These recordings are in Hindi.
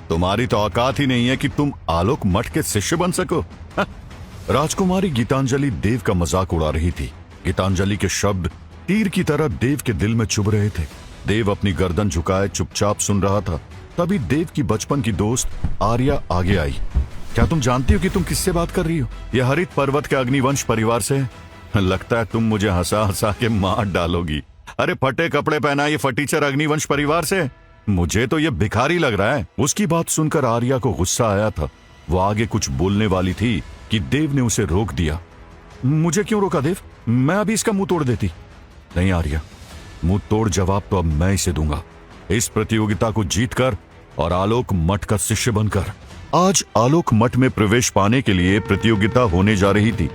तुम्हारी तो औकात ही नहीं है कि तुम आलोक मठ के शिष्य बन सको। राजकुमारी गीतांजलि देव का मजाक उड़ा रही थी। गीतांजलि के शब्द तीर की तरह देव के दिल में चुभ रहे थे। देव अपनी गर्दन झुकाए चुपचाप सुन रहा था। तभी देव की बचपन की दोस्त आर्या आगे आई। क्या तुम जानती हो कि तुम किससे बात कर रही हो? यह हरित पर्वत के अग्निवंश परिवार से है। लगता है तुम मुझे हंसा हंसा के मार डालोगी। अरे फटे कपड़े पहना ये फटीचर अग्निवंश परिवार से? मुझे तो ये भिखारी लग रहा है। उसकी बात सुनकर आर्या को गुस्सा आया था। वो आगे कुछ बोलने वाली थी कि देव ने उसे रोक दिया। मुझे क्यों रोका देव? मैं अभी इसका मुंह तोड़ देती। नहीं आर्या, मुंह तोड़ जवाब तो अब मैं इसे दूंगा। इस प्रतियोगिता को जीतकर और आलोक मठ का शिष्य बनकर। आज आलोक मठ में प्रवेश पाने के लिए प्रतियोगिता होने जा रही थी।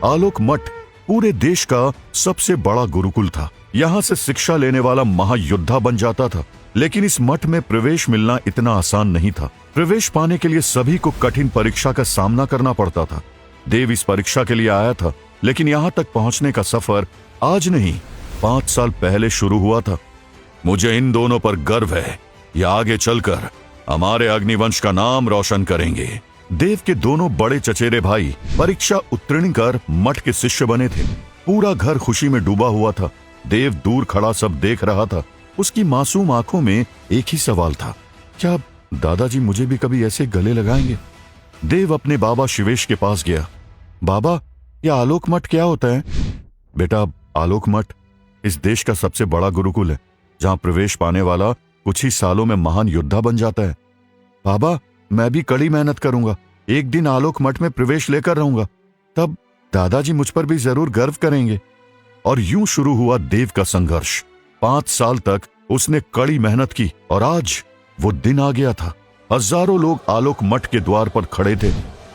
आलोक मठ पूरे देश का सबसे बड़ा गुरुकुल था। यहाँ से शिक्षा लेने वाला महायोद्धा बन जाता था। लेकिन इस मठ में प्रवेश मिलना इतना आसान नहीं था। प्रवेश पाने के लिए सभी को कठिन परीक्षा का सामना करना पड़ता था। देव इस परीक्षा के लिए आया था, लेकिन यहाँ तक पहुंचने का सफर आज नहीं 5 साल पहले शुरू हुआ था। मुझे इन दोनों पर गर्व है। ये आगे चलकर हमारे अग्निवंश का नाम रोशन करेंगे। देव के दोनों बड़े चचेरे भाई परीक्षा उत्तीर्ण कर मठ के शिष्य बने थे। पूरा घर खुशी में डूबा हुआ था। देव दूर खड़ा सब देख रहा था। उसकी मासूम आंखों में एक ही सवाल था, क्या दादाजी मुझे भी कभी ऐसे गले लगाएंगे? देव अपने बाबा शिवेश के पास गया। बाबा, यह आलोक मठ क्या होता है? बेटा, आलोक मठ इस देश का सबसे बड़ा गुरुकुल है, जहां प्रवेश पाने वाला कुछ ही सालों में महान योद्धा बन जाता है। बाबा, मैं भी कड़ी मेहनत करूंगा। एक दिन आलोक मठ में प्रवेश लेकर रहूंगा, तब दादाजी मुझ पर भी जरूर गर्व करेंगे। और यूं शुरू हुआ देव का संघर्ष। 5 साल तक उसने कड़ी मेहनत की और आज वो दिन आ गया था। हजारों लोग आलोक मठ के द्वार पर खड़े थे।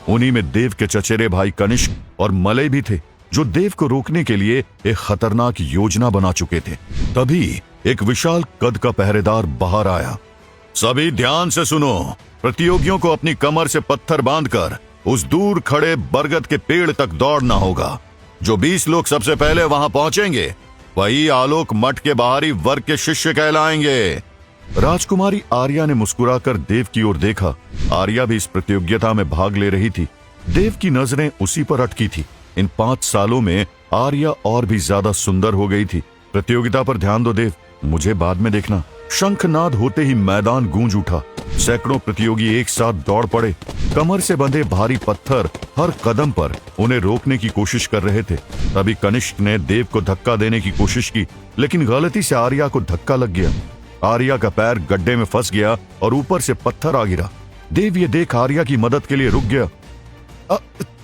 उन्हीं में देव के चचेरे भाई कनिष्क और मलय भी थे, जो देव को रोकने के लिए एक खतरनाक योजना बना चुके थे। तभी एक विशाल कद का पहरेदार बाहर आया। सभी ध्यान से सुनो। प्रतियोगियों को अपनी कमर से पत्थर बांधकर उस दूर खड़े बरगद के पेड़ तक दौड़ना होगा। जो 20 लोग सबसे पहले वहां पहुंचेंगे वही आलोक मठ के बाहरी वर्ग के शिष्य कहलाएंगे। राजकुमारी आर्या ने मुस्कुराकर देव की ओर देखा। आर्या भी इस प्रतियोगिता में भाग ले रही थी। देव की नजरें उसी पर अटकी थी। इन 5 सालों में आर्या और भी ज्यादा सुंदर हो गई थी। प्रतियोगिता पर ध्यान दो देव, मुझे बाद में देखना। शंखनाद होते ही मैदान गूंज उठा। सैकड़ों प्रतियोगी एक साथ दौड़ पड़े। कमर से बंधे भारी पत्थर हर कदम पर उन्हें रोकने की कोशिश कर रहे थे। तभी कनिष्क ने देव को धक्का देने की कोशिश की, लेकिन गलती से आर्या को धक्का लग गया। आर्या का पैर गड्ढे में फंस गया और ऊपर से पत्थर आ गिरा। देव ये देख आर्या की मदद के लिए रुक गया।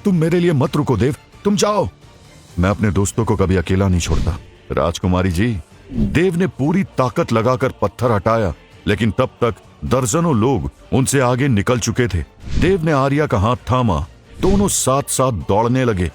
तुम मेरे लिए मत रुको देव, तुम जाओ। मैं अपने दोस्तों को कभी अकेला नहीं छोड़ता। राजकुमारी जी, देव ने पूरी ताकत लगाकर पत्थर हटाया, लेकिन तब तक दर्जनों लोग उनसे आगे निकल चुके थे। देव ने आर्या का हाथ थामा। दोनों साथ साथ दौड़ने लगे।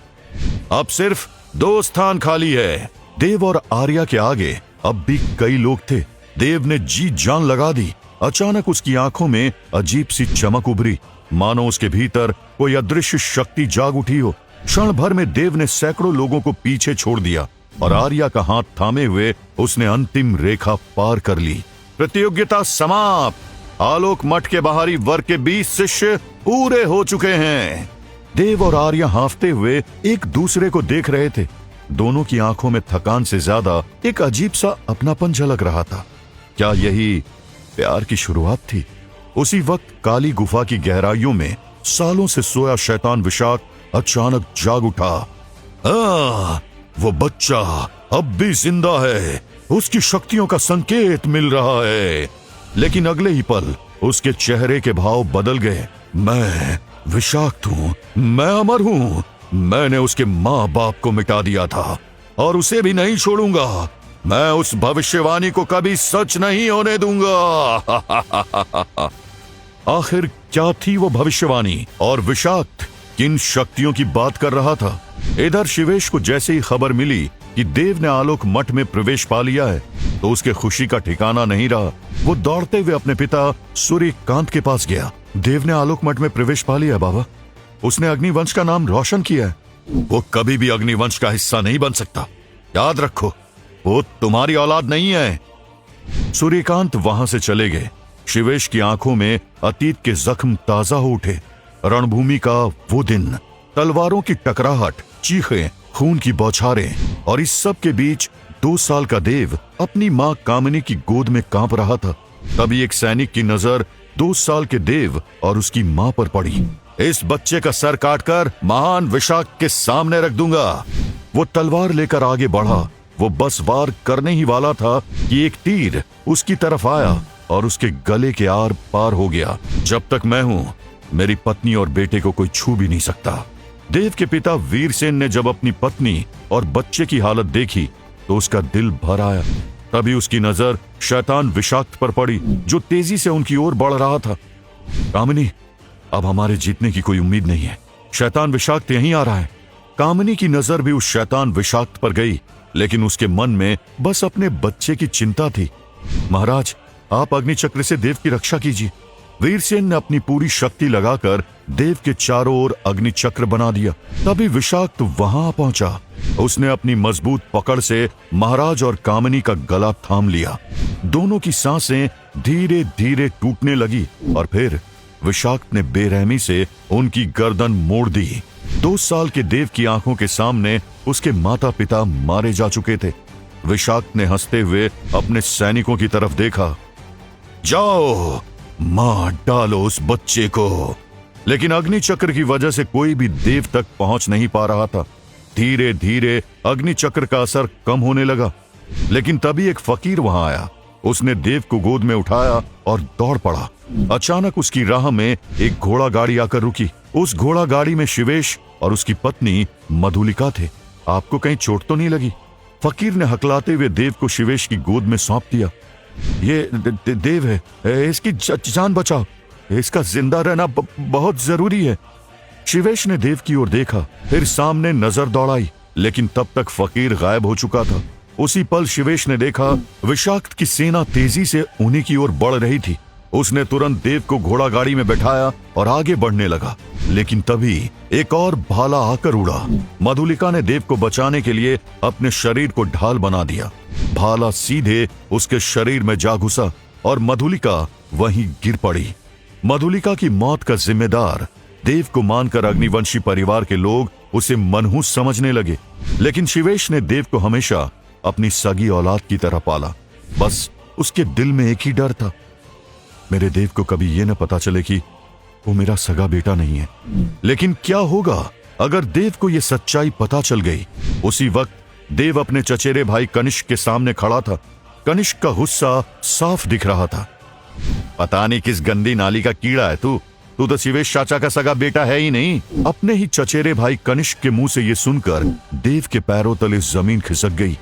अब सिर्फ 2 स्थान खाली है। देव और आर्या के आगे अब भी कई लोग थे। देव ने जी जान लगा दी। अचानक उसकी आंखों में अजीब सी चमक उभरी, मानो उसके भीतर कोई अदृश्य शक्ति जाग उठी हो। क्षण भर में देव ने सैकड़ों लोगों को पीछे छोड़ दिया और आर्या का हाथ थामे हुए उसने अंतिम रेखा पार कर ली। प्रतियोगिता समाप्त। आलोक मठ के बाहरी वर्ग के 20 शिष्य पूरे हो चुके हैं। देव और आर्या हांफते हुए एक दूसरे को देख रहे थे। दोनों की आंखों में थकान से ज्यादा एक अजीब सा अपनापन झलक रहा था। क्या यही प्यार की शुरुआत थी? उसी वक्त काली गुफा की गहराइयों में सालों से सोया शैतान विशाख अचानक जाग उठा। वो बच्चा अब भी जिंदा है। उसकी शक्तियों का संकेत मिल रहा है। लेकिन अगले ही पल उसके चेहरे के भाव बदल गए। मैं विषाक्त हूँ, मैं अमर हूँ। मैंने उसके माँ बाप को मिटा दिया था और उसे भी नहीं छोड़ूंगा। मैं उस भविष्यवाणी को कभी सच नहीं होने दूंगा। आखिर क्या थी वो भविष्यवाणी और विषाक्त किन शक्तियों की बात कर रहा था? इधर शिवेश को जैसे ही खबर मिली कि देव ने आलोक मठ में प्रवेश पा लिया है, तो उसके खुशी का ठिकाना नहीं रहा। वो दौड़ते हुए अपने पिता सूर्यकांत के पास गया। देव ने आलोक मठ में प्रवेश पा लिया बाबा। उसने अग्निवंश का नाम रोशन किया है। वो कभी भी अग्निवंश का हिस्सा नहीं बन सकता। याद रखो, वो तुम्हारी औलाद नहीं है। सूर्यकांत वहां से चले गए। शिवेश की आंखों में अतीत के जख्म ताजा हो उठे। रणभूमि का वो दिन, तलवारों की टकराहट, चीखें, खून की बौछारें, और इस सब के बीच 2 साल का देव अपनी मां कामिनी की गोद में कांप रहा था। तभी एक सैनिक की नजर 2 साल के देव और उसकी मां पर पड़ी। इस बच्चे का सर काटकर महान विशाक्त के सामने रख दूंगा। वो तलवार लेकर आगे बढ़ा। वो बस वार करने ही वाला था कि एक तीर उसकी तरफ आया और उसके गले के आर पार हो गया। जब तक मैं हूं, मेरी पत्नी और बेटे को कोई छू भी नहीं सकता। देव के पिता वीरसेन ने जब अपनी पत्नी और बच्चे की हालत देखी तो उसका दिल भर आया। तभी उसकी नजर शैतान विशाक्त पर पड़ी, जो तेजी से उनकी ओर बढ़ रहा था। कामिनी, अब हमारे जीतने की कोई उम्मीद नहीं है। शैतान विशाक्त यहीं आ रहा है। कामिनी की नजर भी उस शैतान विशाक्त पर गई, लेकिन उसके मन में बस अपने बच्चे की चिंता थी। महाराज, आप अग्निचक्र से देव की रक्षा कीजिए। वीरसेन ने अपनी पूरी शक्ति लगाकर देव के चारों ओर अग्निचक्र बना दिया। तभी विशाक्त वहां पहुंचा। उसने अपनी मजबूत पकड़ से महाराज और कामिनी का गला थाम लिया। दोनों की सांसें धीरे धीरे टूटने लगी और फिर विशाक्त ने बेरहमी से उनकी गर्दन मोड़ दी। 2 साल के देव की आंखों के सामने उसके माता पिता मारे जा चुके थे। विशाक्त ने हंसते हुए अपने सैनिकों की तरफ देखा। जाओ, मार डालो उस बच्चे को। लेकिन अग्निचक्र की वजह से कोई भी देव तक पहुंच नहीं पा रहा था। धीरे धीरे अग्निचक्र का असर कम होने लगा। लेकिन तभी एक फकीर वहां आया। उसने देव को गोद में उठाया और दौड़ पड़ा। अचानक उसकी राह में एक घोड़ा गाड़ी आकर रुकी। उस घोड़ा गाड़ी में शिवेश और उसकी पत्नी मधुलिका थे। आपको कहीं चोट तो नहीं लगी? फकीर ने हकलाते हुए देव को शिवेश की गोद में सौंप दिया। ये देव है, इसकी जान बचाओ। इसका जिंदा रहना बहुत जरूरी है। शिवेश ने देव की ओर देखा, फिर सामने नजर दौड़ाई, लेकिन तब तक फकीर गायब हो चुका था। उसी पल शिवेश ने देखा विशाक्त की सेना तेजी से उन्हीं की ओर बढ़ रही थी। उसने तुरंत देव को घोड़ा गाड़ी में बैठाया और आगे बढ़ने लगा। लेकिन तभी एक और भाला आकर उड़ा। मधुलिका ने देव को बचाने के लिए अपने शरीर को ढाल बना दिया। भाला सीधे उसके शरीर में जा घुसा और मधुलिका वहीं गिर पड़ी। मधुलिका की मौत का जिम्मेदार देव को मानकर अग्निवंशी परिवार के लोग उसे मनहूस समझने लगे। लेकिन शिवेश ने देव को हमेशा अपनी सगी औलाद की तरह पाला। बस उसके दिल में एक ही डर था, मेरे देव को कभी ये न पता चले कि वो मेरा सगा बेटा नहीं है। लेकिन क्या होगा अगर देव को यह सच्चाई पता चल गई? उसी वक्त देव अपने चचेरे भाई कनिष्क के सामने खड़ा था। कनिष्क का गुस्सा साफ दिख रहा था। पता नहीं किस गंदी नाली का कीड़ा है तू तो शिवेश चाचा का सगा बेटा है ही नहीं। अपने ही चचेरे भाई कनिष्क के मुंह से ये सुनकर देव के पैरों तले जमीन खिसक गई।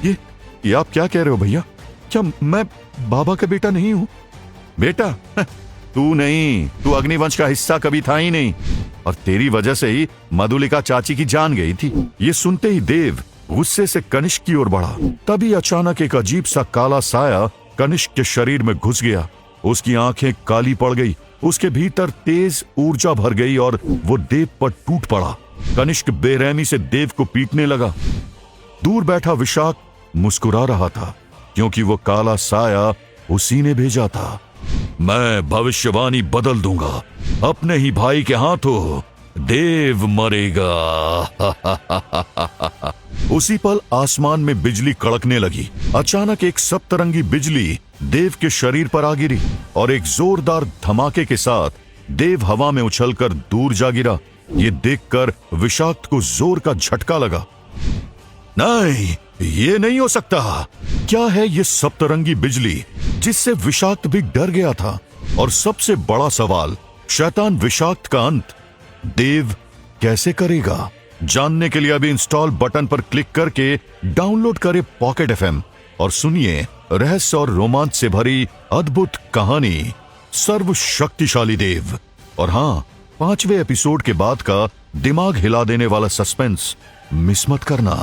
ये आप क्या कह रहे हो भैया? क्या मैं बाबा का बेटा नहीं हूं? बेटा तू नहीं, तू अग्निवंश का हिस्सा कभी था ही नहीं, और तेरी वजह से ही मधुलिका चाची की जान गई थी। ये सुनते ही देव गुस्से से कनिष्क की ओर बढ़ा। तभी अचानक एक अजीब सा काला साया कनिष्क के शरीर में घुस गया। उसकी आंखें काली पड़ गई, उसके भीतर तेज ऊर्जा भर गई और वो देव पर टूट पड़ा। कनिष्क बेरहमी से देव को पीटने लगा। दूर बैठा विशाक्त मुस्कुरा रहा था, क्योंकि वो काला साया उसी ने भेजा था। मैं भविष्यवाणी बदल दूंगा, अपने ही भाई के हाथों देव मरेगा। उसी पल आसमान में बिजली कड़कने लगी। अचानक एक सप्तरंगी बिजली देव के शरीर पर आ गिरी और एक जोरदार धमाके के साथ देव हवा में उछलकर दूर जा गिरा। ये देखकर विशाक्त को जोर का झटका लगा। नहीं, ये नहीं हो सकता। क्या है ये सप्तरंगी बिजली जिससे विशाक्त भी डर गया था? और सबसे बड़ा सवाल, शैतान विशाक्त का अंत देव कैसे करेगा? जानने के लिए अभी इंस्टॉल बटन पर क्लिक करके डाउनलोड करें पॉकेट FM और सुनिए रहस्य और रोमांच से भरी अद्भुत कहानी सर्वशक्तिशाली देव। और हाँ, 5वें एपिसोड के बाद का दिमाग हिला देने वाला सस्पेंस मिस मत करना।